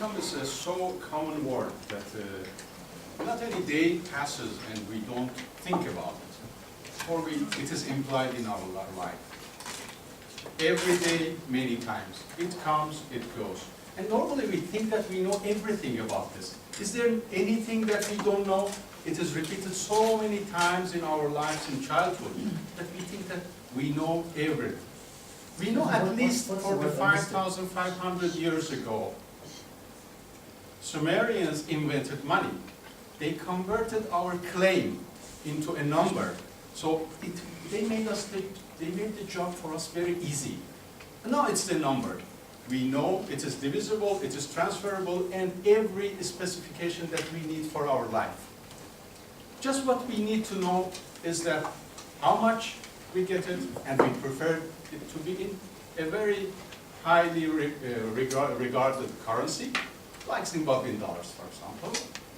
income is a so common word that not any day passes and we don't think about it, or it is implied in our life. Every day, many times. It comes, it goes. And normally we think that we know everything about this. Is there anything that we don't know? It is repeated so many times in our lives in childhood that we think that we know everything. We know at least 45,500 years ago, Sumerians invented money. They converted our claim into a number. So they made the job for us very easy. Now it's the number. We know it is divisible, it is transferable, and every specification that we need for our life. Just what we need to know is that how much we get it, and we prefer it to be in a very highly regarded currency, like Zimbabwean dollars, for example,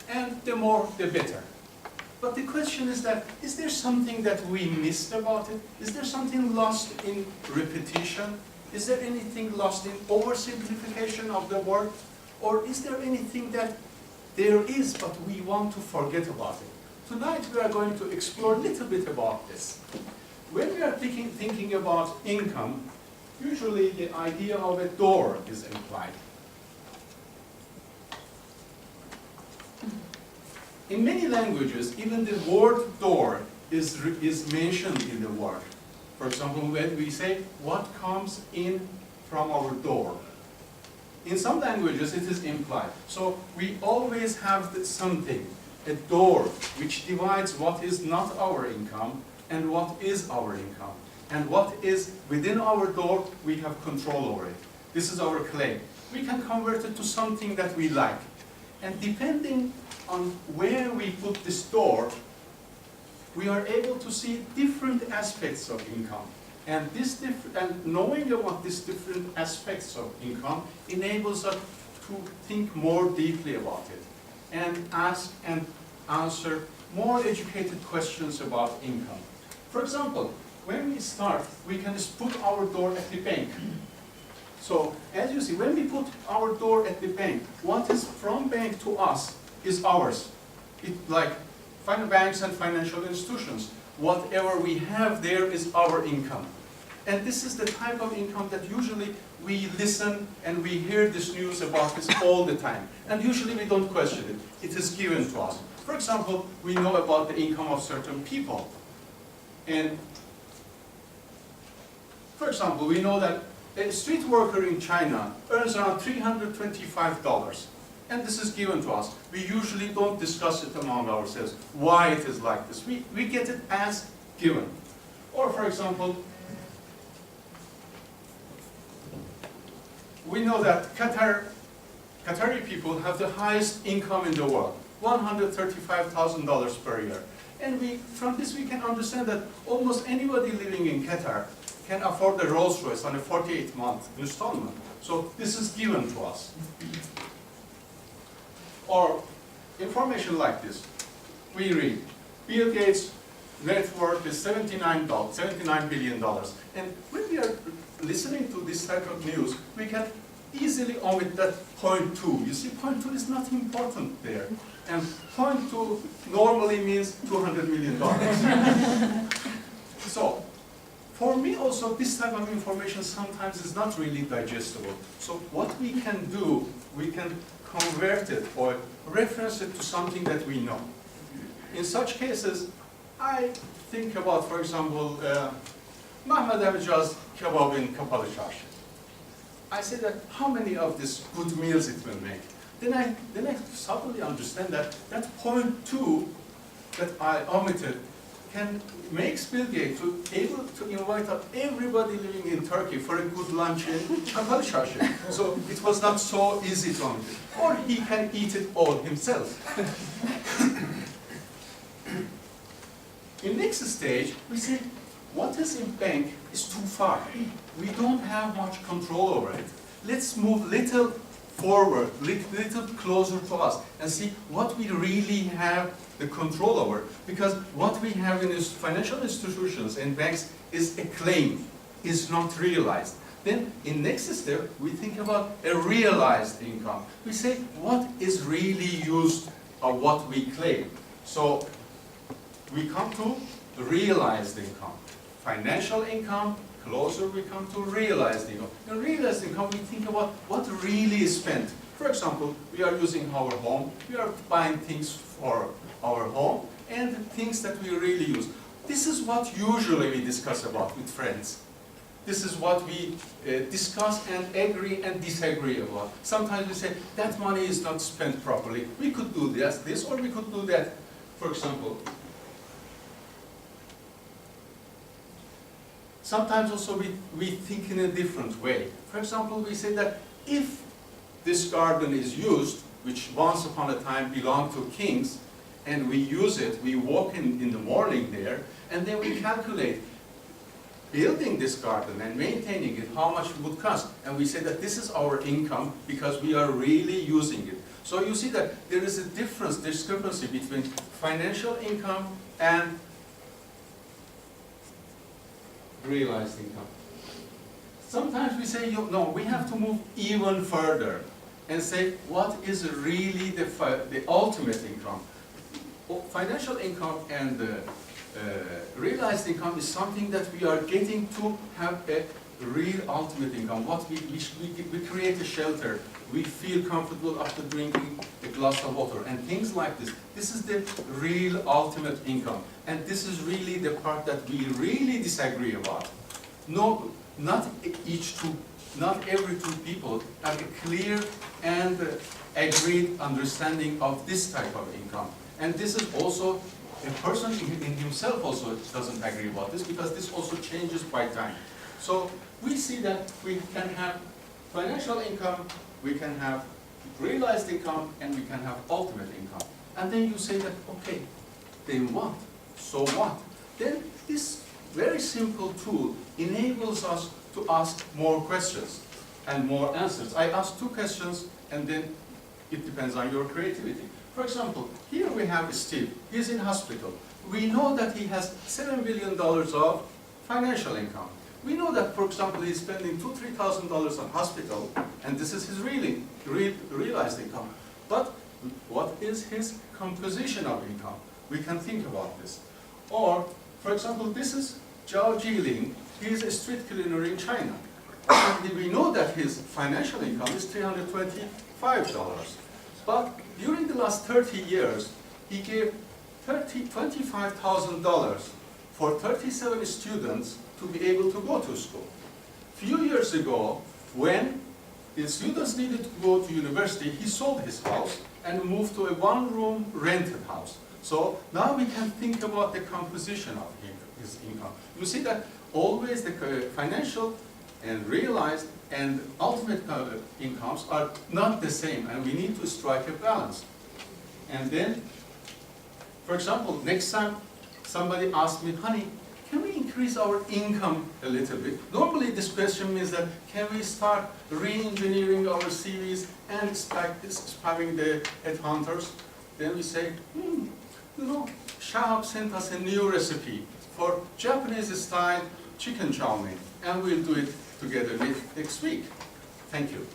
and the more, the better. But the question is that, is there something that we missed about it? Is there something lost in repetition? Is there anything lost in oversimplification of the word? Or is there anything that there is, but we want to forget about it? Tonight we are going to explore a little bit about this. When we are thinking about income, usually the idea of a door is implied. In many languages, even the word door is mentioned in the word. For example, when we say, what comes in from our door? In some languages, it is implied. So we always have something, a door, which divides what is not our income and what is our income. And what is within our door, we have control over it. This is our claim. We can convert it to something that we like. And depending on where we put this door, we are able to see different aspects of income. And knowing about these different aspects of income enables us to think more deeply about it and ask and answer more educated questions about income. For example, when we start, we can just put our door at the bank. So, as you see, when we put our door at the bank, what is from bank to us is ours. Like banks and financial institutions, whatever we have there is our income. And this is the type of income that usually we listen and we hear this news about this all the time. And usually we don't question it. It is given to us. For example, we know about the income of certain people. And for example, we know that a street worker in China earns around $325. And this is given to us. We usually don't discuss it among ourselves, why it is like this. We get it as given. Or for example, we know that Qatari people have the highest income in the world, $135,000 per year. And from this we can understand that almost anybody living in Qatar can afford a Rolls Royce on a 48-month installment. So this is given to us. Or information like this. We read, Bill Gates' net worth is $79 billion. And when we are listening to this type of news, we can easily omit that point 2. You see, point 2 is not important there. And point 2 normally means $200 million. So, for me also, this type of information sometimes is not really digestible. So what we can do, we can convert it or reference it to something that we know. In such cases, I think about, for example, Mehmet Amca's kebab in Kapalı Çarşı. I say that how many of these good meals it will make. Then I suddenly understand that that point 2 that I omitted can make Bill Gates able to invite everybody living in Turkey for a good lunch in Kapalı Çarşı. So it was not so easy to omit it. Or he can eat it all himself. In next stage, we say, what is in bank is too far. We don't have much control over it. Let's move little forward, little closer to us, and see what we really have the control over. Because what we have in these financial institutions and banks is a claim, is not realized. Then in next step, we think about a realized income. We say, what is really used of what we claim? So we come to realized income. Financial income, closer we come to realized income. In realized income, we think about what really is spent. For example, we are using our home, we are buying things for our home, and things that we really use. This is what usually we discuss about with friends. This is what we discuss and agree and disagree about. Sometimes we say, that money is not spent properly. We could do this, or we could do that. For example, sometimes also we think in a different way. For example, we say that if this garden is used, which once upon a time belonged to kings, and we use it, we walk in the morning there, and then we calculate building this garden and maintaining it, how much it would cost. And we say that this is our income because we are really using it. So you see that there is a discrepancy between financial income and realized income. Sometimes we say, no, we have to move even further and say, what is really the ultimate income? Financial income and realized income is something that we are getting to have a real ultimate income. What we create a shelter, we feel comfortable after drinking a glass of water, and things like this. This is the real ultimate income, and this is really the part that we really disagree about. No, not every two people have a clear and agreed understanding of this type of income, and this is also a person in himself also doesn't agree about this, because this also changes by time. So we see that we can have financial income, we can have realized income, and we can have ultimate income. And then you say that, okay, then what? So what? Then this very simple tool enables us to ask more questions and more answers. I asked 2 questions, and then it depends on your creativity. For example, here we have Steve. He's in hospital. We know that he has $7 billion of financial income. We know that, for example, he's spending $2,000 to $3,000 on hospital, and this is his realized income. But what is his composition of income? We can think about this. Or, for example, this is Zhao Jiling. He is a street cleaner in China. And we know that his financial income is $325. But during the last 30 years, he gave $25,000 for 37 students to be able to go to school. Few years ago, when the students needed to go to university, he sold his house and moved to a 1-room rented house. So now we can think about the composition of his income. You see that always the financial and realized and ultimate incomes are not the same, and we need to strike a balance. And then, for example, next time somebody asks me, honey, can we increase our income a little bit? Normally this question means that, can we start re-engineering our CVs and spamming the headhunters? Then we say, you know, Shahab sent us a new recipe for Japanese style chicken chow mein, and we'll do it together next week. Thank you.